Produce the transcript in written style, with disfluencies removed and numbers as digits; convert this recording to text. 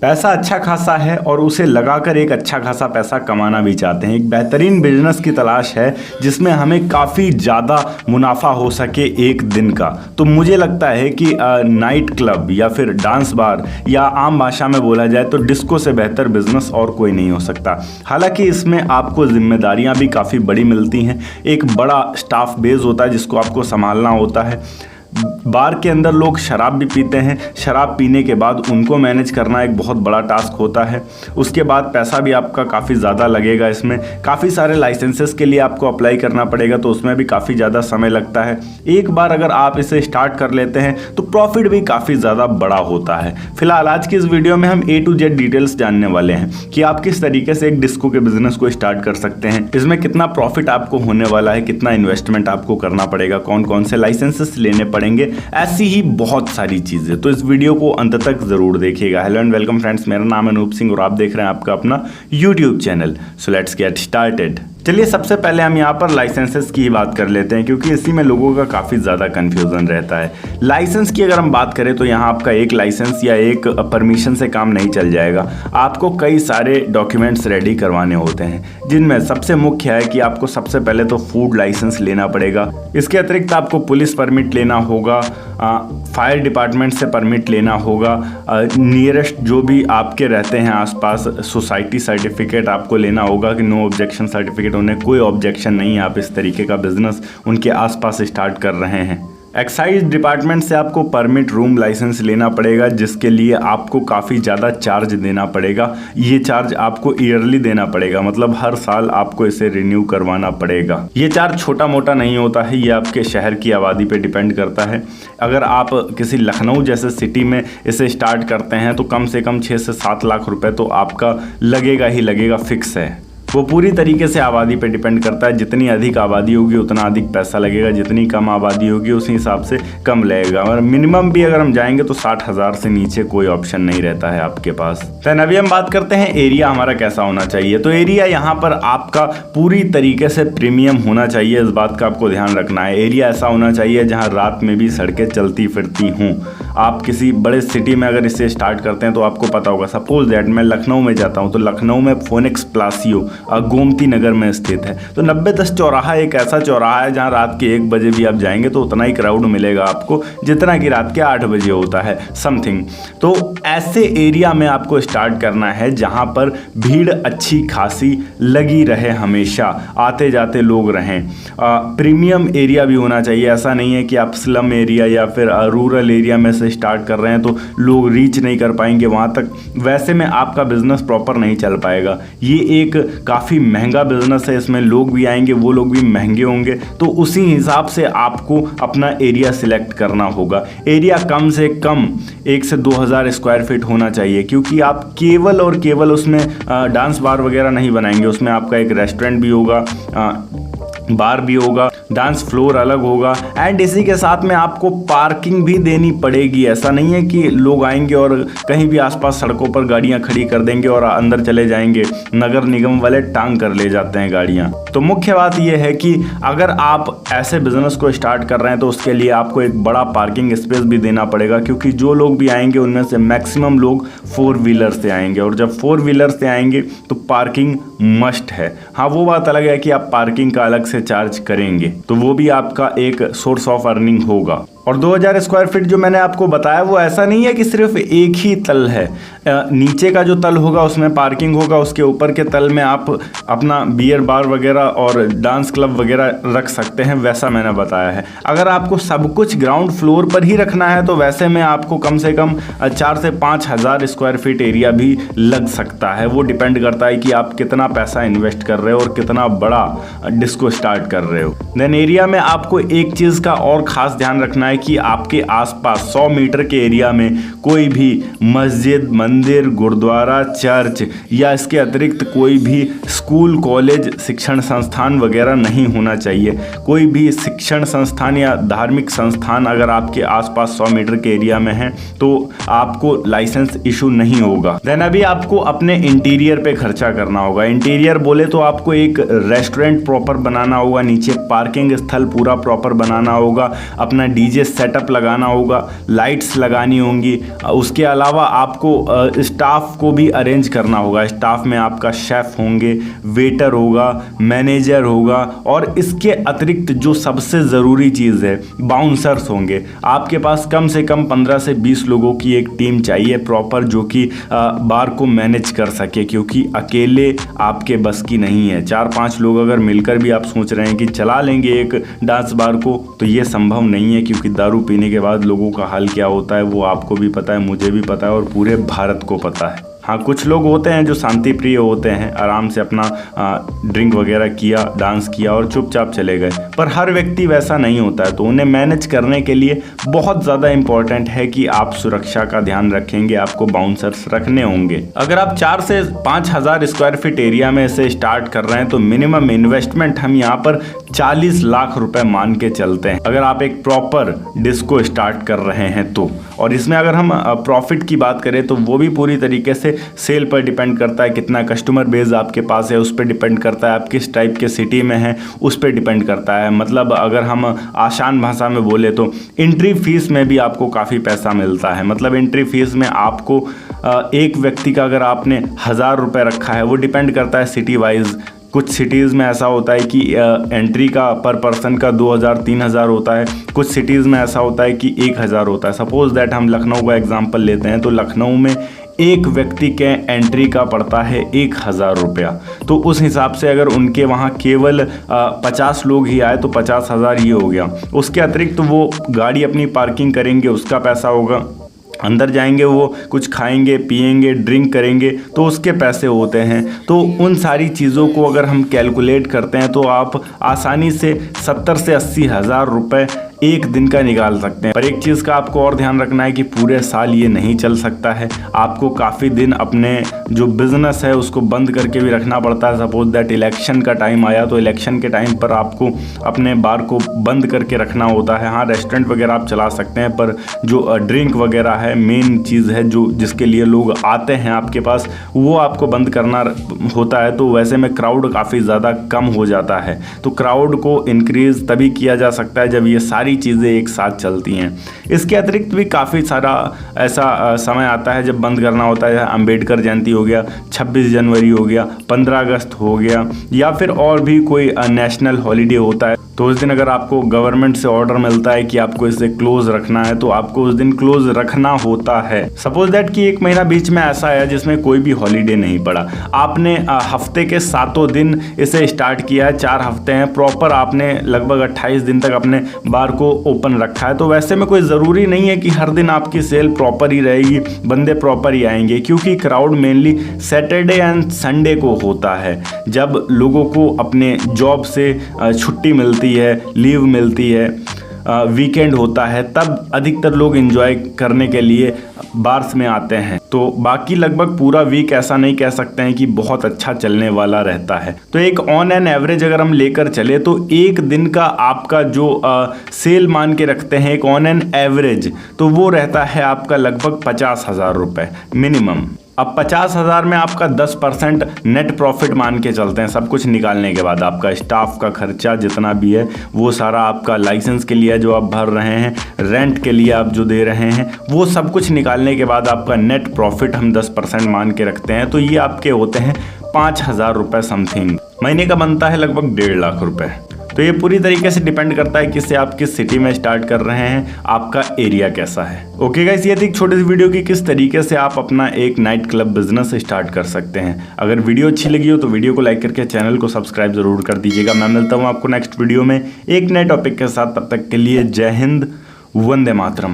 पैसा अच्छा खासा है और उसे लगाकर एक अच्छा खासा पैसा कमाना भी चाहते हैं। एक बेहतरीन बिजनेस की तलाश है जिसमें हमें काफ़ी ज़्यादा मुनाफा हो सके एक दिन का। तो मुझे लगता है कि नाइट क्लब या फिर डांस बार या आम भाषा में बोला जाए तो डिस्को से बेहतर बिजनेस और कोई नहीं हो सकता। हालांकि इसमें आपको जिम्मेदारियां भी काफ़ी बड़ी मिलती हैं। एक बड़ा स्टाफ बेस होता है जिसको आपको संभालना होता है। बार के अंदर लोग शराब भी पीते हैं, शराब पीने के बाद उनको मैनेज करना एक बहुत बड़ा टास्क होता है। उसके बाद पैसा भी आपका काफ़ी ज़्यादा लगेगा। इसमें काफ़ी सारे लाइसेंसेस के लिए आपको अप्लाई करना पड़ेगा, तो उसमें भी काफ़ी ज़्यादा समय लगता है। एक बार अगर आप इसे स्टार्ट कर लेते हैं तो प्रॉफिट भी काफ़ी ज़्यादा बड़ा होता है। फिलहाल आज की इस वीडियो में हम A to Z डिटेल्स जानने वाले हैं कि आप किस तरीके से एक डिस्को के बिजनेस को स्टार्ट कर सकते हैं, इसमें कितना प्रॉफिट आपको होने वाला है, कितना इन्वेस्टमेंट आपको करना पड़ेगा, कौन कौन से लाइसेंसेस लेने पड़ेंगे, ऐसी ही बहुत सारी चीजें। तो इस वीडियो को अंत तक जरूर देखिएगा। हेलो एंड वेलकम फ्रेंड्स, मेरा नाम है अनूप सिंह और आप देख रहे हैं आपका अपना YouTube channel. So let's get started. चलिए सबसे पहले हम यहाँ पर लाइसेंसेस की ही बात कर लेते हैं, क्योंकि इसी में लोगों का काफ़ी ज़्यादा कन्फ्यूज़न रहता है। लाइसेंस की अगर हम बात करें तो यहाँ आपका एक लाइसेंस या एक परमिशन से काम नहीं चल जाएगा। आपको कई सारे डॉक्यूमेंट्स रेडी करवाने होते हैं, जिनमें सबसे मुख्य है कि आपको सबसे पहले तो फूड लाइसेंस लेना पड़ेगा। इसके अतिरिक्त आपको पुलिस परमिट लेना होगा, फायर डिपार्टमेंट से परमिट लेना होगा, नियरेस्ट जो भी आपके रहते हैं आसपास सोसाइटी सर्टिफिकेट आपको लेना होगा कि नो ऑब्जेक्शन सर्टिफिकेट, उन्हें कोई ऑब्जेक्शन नहीं है, आप इस तरीके का बिजनेस उनके आसपास स्टार्ट कर रहे हैं। एक्साइज डिपार्टमेंट से आपको परमिट रूम लाइसेंस लेना पड़ेगा, जिसके लिए आपको काफ़ी ज़्यादा चार्ज देना पड़ेगा। ये चार्ज आपको ईयरली देना पड़ेगा, मतलब हर साल आपको इसे रिन्यू करवाना पड़ेगा। ये चार्ज छोटा मोटा नहीं होता है, ये आपके शहर की आबादी पे डिपेंड करता है। अगर आप किसी लखनऊ जैसे सिटी में इसे स्टार्ट करते हैं तो कम से कम 6 से 7 लाख रुपए तो आपका लगेगा ही लगेगा, फिक्स है। वो पूरी तरीके से आबादी पे डिपेंड करता है। जितनी अधिक आबादी होगी उतना अधिक पैसा लगेगा, जितनी कम आबादी होगी उसी हिसाब से कम लगेगा। और मिनिमम भी अगर हम जाएंगे तो 60,000 से नीचे कोई ऑप्शन नहीं रहता है आपके पास। तो अभी हम बात करते हैं एरिया हमारा कैसा होना चाहिए। तो एरिया यहाँ पर आपका पूरी तरीके से प्रीमियम होना चाहिए, इस बात का आपको ध्यान रखना है। एरिया ऐसा होना चाहिए जहाँ रात में भी सड़कें चलती फिरती हों। आप किसी बड़े सिटी में अगर इसे स्टार्ट करते हैं तो आपको पता होगा, सपोज दैट मैं लखनऊ में जाता हूँ तो लखनऊ में फोनिक्स प्लासियो गोमती नगर में स्थित है। तो 90-10 चौराहा एक ऐसा चौराहा है जहां रात के 1 बजे भी आप जाएंगे तो उतना ही क्राउड मिलेगा आपको जितना कि रात के 8 बजे होता है समथिंग। तो ऐसे एरिया में आपको स्टार्ट करना है जहां पर भीड़ अच्छी खासी लगी रहे, हमेशा आते जाते लोग रहें। प्रीमियम एरिया भी होना चाहिए। ऐसा नहीं है कि आप स्लम एरिया या फिर रूरल एरिया में से स्टार्ट कर रहे हैं तो लोग रीच नहीं कर पाएंगे वहां तक, वैसे में आपका बिजनेस प्रॉपर नहीं चल पाएगा। ये एक काफ़ी महंगा बिजनेस है, इसमें लोग भी आएंगे, वो लोग भी महंगे होंगे, तो उसी हिसाब से आपको अपना एरिया सिलेक्ट करना होगा। एरिया कम से कम 1 से 2,000 स्क्वायर फीट होना चाहिए, क्योंकि आप केवल और केवल उसमें डांस बार वगैरह नहीं बनाएंगे। उसमें आपका एक रेस्टोरेंट भी होगा, बार भी होगा, डांस फ्लोर अलग होगा, एंड इसी के साथ में आपको पार्किंग भी देनी पड़ेगी। ऐसा नहीं है कि लोग आएंगे और कहीं भी आसपास सड़कों पर गाड़ियां खड़ी कर देंगे और अंदर चले जाएंगे। नगर निगम वाले टांग कर ले जाते हैं गाड़ियां। तो मुख्य बात यह है कि अगर आप ऐसे बिजनेस को स्टार्ट कर रहे हैं तो उसके लिए आपको एक बड़ा पार्किंग स्पेस भी देना पड़ेगा, क्योंकि जो लोग भी आएंगे उनमें से मैक्सिमम लोग 4 व्हीलर से आएंगे, और जब 4 व्हीलर से आएंगे तो पार्किंग मस्ट है। हाँ, वो बात अलग है कि आप पार्किंग का अलग से चार्ज करेंगे, तो वो भी आपका एक सोर्स ऑफ अर्निंग होगा। और 2,000 स्क्वायर फीट जो मैंने आपको बताया वो ऐसा नहीं है कि सिर्फ एक ही तल है। नीचे का जो तल होगा उसमें पार्किंग होगा, उसके ऊपर के तल में आप अपना बियर बार वगैरह और डांस क्लब वगैरह रख सकते हैं, वैसा मैंने बताया है। अगर आपको सब कुछ ग्राउंड फ्लोर पर ही रखना है तो वैसे में आपको कम से कम 4 से 5,000 स्क्वायर फीट एरिया भी लग सकता है। वो डिपेंड करता है कि आप कितना पैसा इन्वेस्ट कर रहे हो और कितना बड़ा डिस्को स्टार्ट कर रहे हो। देन एरिया में आपको एक चीज़ का और ख़ास ध्यान रखना है कि आपके आसपास 100 मीटर के एरिया में कोई भी मस्जिद, मंदिर, गुरुद्वारा, चर्च या इसके अतिरिक्त कोई भी स्कूल, कॉलेज, शिक्षण संस्थान वगैरह नहीं होना चाहिए। कोई भी शिक्षण संस्थान या धार्मिक संस्थान अगर आपके आसपास 100 मीटर के एरिया में है तो आपको लाइसेंस इशू नहीं होगा। देन अभी आपको अपने इंटीरियर पे खर्चा करना होगा। इंटीरियर बोले तो आपको एक रेस्टोरेंट प्रॉपर बनाना होगा, नीचे पार्किंग स्थल पूरा प्रॉपर बनाना होगा, अपना डीजे सेटअप लगाना होगा, लाइट्स लगानी होंगी। उसके अलावा आपको स्टाफ को भी अरेंज करना होगा। स्टाफ में आपका शेफ़ होंगे, वेटर होगा, मैनेजर होगा, और इसके अतिरिक्त जो सबसे ज़रूरी चीज़ है, बाउंसर्स होंगे। आपके पास कम से कम 15 से 20 लोगों की एक टीम चाहिए प्रॉपर, जो कि बार को मैनेज कर सके, क्योंकि अकेले आपके बस की नहीं है। 4-5 लोग अगर मिलकर भी आप सोच रहे हैं कि चला लेंगे एक डांस बार को, तो ये संभव नहीं है, क्योंकि दारू पीने के बाद लोगों का हाल क्या होता है वो आपको भी पता है, मुझे भी पता है, और पूरे भारत को पता है। हाँ, कुछ लोग होते हैं जो शांति प्रिय होते हैं, आराम से अपना ड्रिंक वगैरह किया, डांस किया और चुपचाप चले गए, पर हर व्यक्ति वैसा नहीं होता है। तो उन्हें मैनेज करने के लिए बहुत ज़्यादा इम्पॉर्टेंट है कि आप सुरक्षा का ध्यान रखेंगे, आपको बाउंसर्स रखने होंगे। अगर आप 4 से 5 हज़ार स्क्वायर फीट एरिया में से स्टार्ट कर रहे हैं तो मिनिमम इन्वेस्टमेंट हम यहाँ पर 40 लाख रुपए मान के चलते हैं, अगर आप एक प्रॉपर डिस्को स्टार्ट कर रहे हैं तो। और इसमें अगर हम प्रॉफिट की बात करें तो वो भी पूरी तरीके से सेल पर डिपेंड करता है, कितना कस्टमर बेस आपके पास है उस पर डिपेंड करता है, आप किस टाइप के सिटी में हैं उस पर डिपेंड करता है। मतलब अगर हम आसान भाषा में बोले तो एंट्री फीस में भी आपको काफ़ी पैसा मिलता है। मतलब एंट्री फीस में आपको एक व्यक्ति का अगर आपने 1000 रुपये रखा है, वो डिपेंड करता है सिटी वाइज। कुछ सिटीज़ में ऐसा होता है कि एंट्री का पर पर्सन का 2000-3000 होता है, कुछ सिटीज़ में ऐसा होता है कि 1000 होता है। सपोज़ दैट हम लखनऊ का एग्जांपल लेते हैं, तो लखनऊ में एक व्यक्ति के एंट्री का पड़ता है 1000 रुपया। तो उस हिसाब से अगर उनके वहाँ केवल 50 लोग ही आए तो 50,000 ये हो गया। उसके अतिरिक्त वो गाड़ी अपनी पार्किंग करेंगे, उसका पैसा होगा, अंदर जाएंगे वो कुछ खाएंगे पिएंगे ड्रिंक करेंगे तो उसके पैसे होते हैं। तो उन सारी चीज़ों को अगर हम कैलकुलेट करते हैं तो आप आसानी से 70 से 80 हज़ार रुपये एक दिन का निकाल सकते हैं। पर एक चीज़ का आपको और ध्यान रखना है कि पूरे साल ये नहीं चल सकता है, आपको काफ़ी दिन अपने जो बिज़नेस है उसको बंद करके भी रखना पड़ता है। सपोज दैट इलेक्शन का टाइम आया तो इलेक्शन के टाइम पर आपको अपने बार को बंद करके रखना होता है। हाँ, रेस्टोरेंट वगैरह आप चला सकते हैं, पर जो ड्रिंक वगैरह है, मेन चीज़ है जो जिसके लिए लोग आते हैं आपके पास, वो आपको बंद करना होता है। तो वैसे में क्राउड काफ़ी ज़्यादा कम हो जाता है। तो क्राउड को इंक्रीज़ तभी किया जा सकता है जब ये सारी चीज़ें एक साथ चलती हैं। इसके अतिरिक्त भी काफ़ी सारा ऐसा समय आता है जब बंद करना होता है। अंबेडकर जयंती हो गया, 26 जनवरी हो गया, 15 अगस्त हो गया, या फिर और भी कोई नेशनल हॉलीडे होता है, तो उस दिन अगर आपको गवर्नमेंट से ऑर्डर मिलता है कि आपको इसे क्लोज रखना है तो आपको उस दिन क्लोज रखना होता है। सपोज दैट कि एक महीना बीच में ऐसा है जिसमें कोई भी हॉलीडे नहीं पड़ा, आपने हफ्ते के 7 दिन इसे स्टार्ट किया है, 4 हफ्ते हैं प्रॉपर, आपने लगभग 28 दिन तक अपने बार को ओपन रखा है। तो वैसे में कोई ज़रूरी नहीं है कि हर दिन आपकी सेल प्रॉपर ही रहेगी, बंदे प्रॉपर ही आएंगे, क्योंकि crowd mainly Saturday and Sunday को होता है, जब लोगों को अपने जॉब से छुट्टी मिलती है, लीव मिलती है, वीकेंड होता है, तब अधिकतर लोग एंजॉय करने के लिए बार्स में आते हैं। तो बाकी लगभग पूरा वीक ऐसा नहीं कह सकते हैं कि बहुत अच्छा चलने वाला रहता है। तो एक ऑन एन एवरेज अगर हम लेकर चले तो एक दिन का आपका जो सेल मान के रखते हैं एक ऑन एन एवरेज, तो वो रहता है आपका लगभग 50,000 रुपये मिनिमम। अब 50,000 में आपका 10% नेट प्रॉफिट मान के चलते हैं, सब कुछ निकालने के बाद आपका स्टाफ का खर्चा जितना भी है वो सारा, आपका लाइसेंस के लिए जो आप भर रहे हैं, रेंट के लिए आप जो दे रहे हैं, वो सब कुछ निकालने के बाद आपका नेट प्रॉफिट हम 10% मान के रखते हैं। तो ये आपके होते हैं 5,000 रुपये समथिंग। महीने का बनता है लगभग 1.5 लाख रुपये। तो ये पूरी तरीके से डिपेंड करता है किससे आप किस सिटी में स्टार्ट कर रहे हैं, आपका एरिया कैसा है। ओके गाइस, ये थी एक छोटी सी वीडियो की किस तरीके से आप अपना एक नाइट क्लब बिजनेस स्टार्ट कर सकते हैं। अगर वीडियो अच्छी लगी हो तो वीडियो को लाइक करके चैनल को सब्सक्राइब जरूर कर दीजिएगा। मैं मिलता हूँ आपको नेक्स्ट वीडियो में एक नए टॉपिक के साथ। तब तक के लिए जय हिंद, वंदे मातरम।